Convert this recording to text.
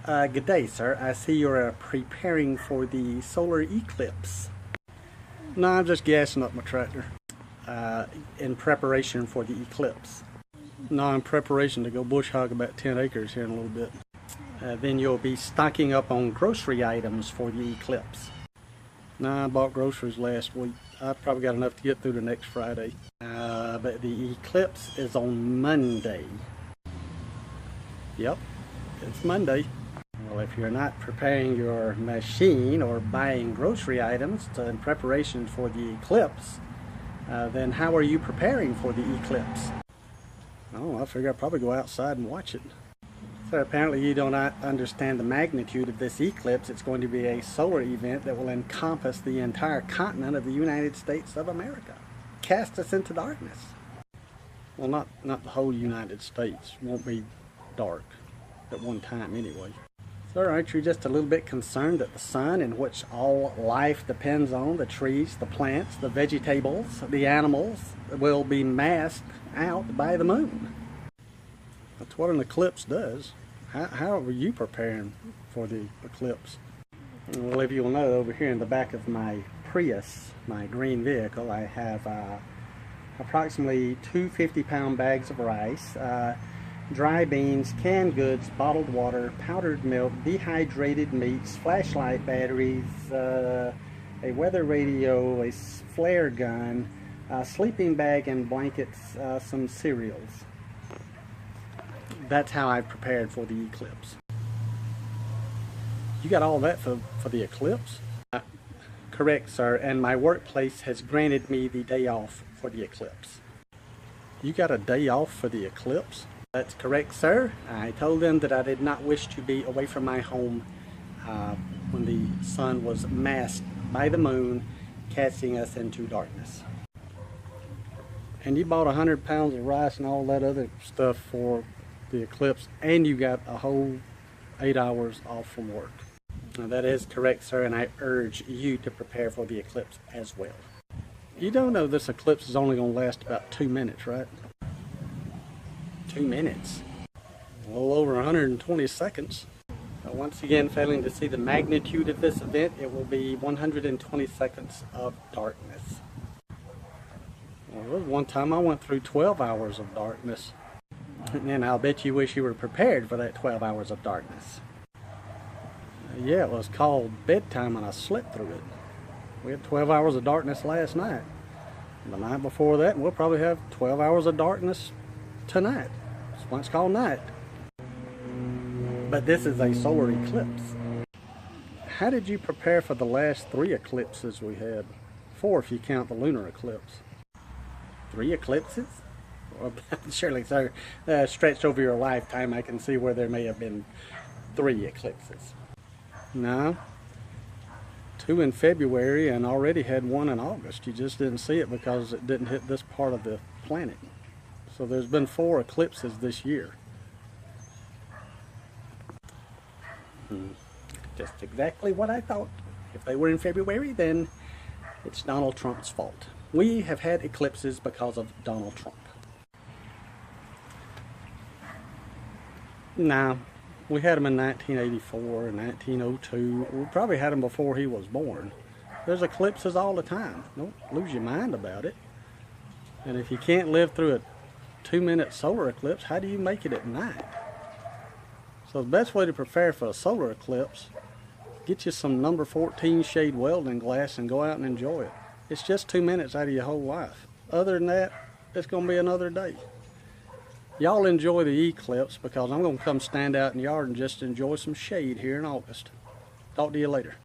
Good day, sir. I see you're preparing for the solar eclipse. No, I'm just gassing up my tractor in preparation for the eclipse. No, in preparation to go bush hog about 10 acres here in a little bit. Then you'll be stocking up on grocery items for the eclipse. No, I bought groceries last week. I've probably got enough to get through the next Friday. But the eclipse is on Monday. Yep, it's Monday. Well, if you're not preparing your machine or buying grocery items in preparation for the eclipse, then how are you preparing for the eclipse? Oh, I figure I'll probably go outside and watch it. So apparently you do not understand the magnitude of this eclipse. It's going to be a solar event that will encompass the entire continent of the United States of America. Cast us into darkness. Well, not the whole United States. It won't be dark at one time anyway. So aren't you just a little bit concerned that the sun, in which all life depends on, the trees, the plants, the vegetables, the animals, will be masked out by the moon? That's what an eclipse does. How are you preparing for the eclipse? Well, if you'll know, over here in the back of my Prius, my green vehicle, I have approximately 2 50-pound bags of rice, dry beans, canned goods, bottled water, powdered milk, dehydrated meats, flashlight batteries, a weather radio, a flare gun, a sleeping bag and blankets, some cereals. That's how I prepared for the eclipse. You got all that for the eclipse? Correct, sir, and my workplace has granted me the day off for the eclipse. You got a day off for the eclipse? That's correct, sir. I told them that I did not wish to be away from my home when the sun was masked by the moon, casting us into darkness. And you bought 100 pounds of rice and all that other stuff for the eclipse, and you got a whole 8 hours off from work. Now, that is correct, sir, and I urge you to prepare for the eclipse as well. You don't know this eclipse is only going to last about 2 minutes, right? 2 minutes. A little over 120 seconds. Once again, failing to see the magnitude of this event, it will be 120 seconds of darkness. Well, there was one time I went through 12 hours of darkness. And I'll bet you wish you were prepared for that 12 hours of darkness. Yeah, it was called bedtime and I slept through it. We had 12 hours of darkness last night. The night before that, and we'll probably have 12 hours of darkness tonight. That's why it's called night. But this is a solar eclipse. How did you prepare for the last 3 eclipses we had? 4 if you count the lunar eclipse. 3 eclipses? Well, surely, sir, stretched over your lifetime, I can see where there may have been 3 eclipses. No. 2 in February and already had 1 in August. You just didn't see it because it didn't hit this part of the planet. So there's been 4 eclipses this year. Just exactly what I thought. If they were in February, then it's Donald Trump's fault. We have had eclipses because of Donald Trump. Nah, we had them in 1984 and 1902. We probably had them before he was born. There's eclipses all the time. Don't lose your mind about it. And if you can't live through a 2-minute solar eclipse, how do you make it at night? So the best way to prepare for a solar eclipse, get you some number 14 shade welding glass and go out and enjoy it. It's just 2 minutes out of your whole life. Other than that, it's going to be another day. Y'all enjoy the eclipse because I'm going to come stand out in the yard and just enjoy some shade here in August. Talk to you later.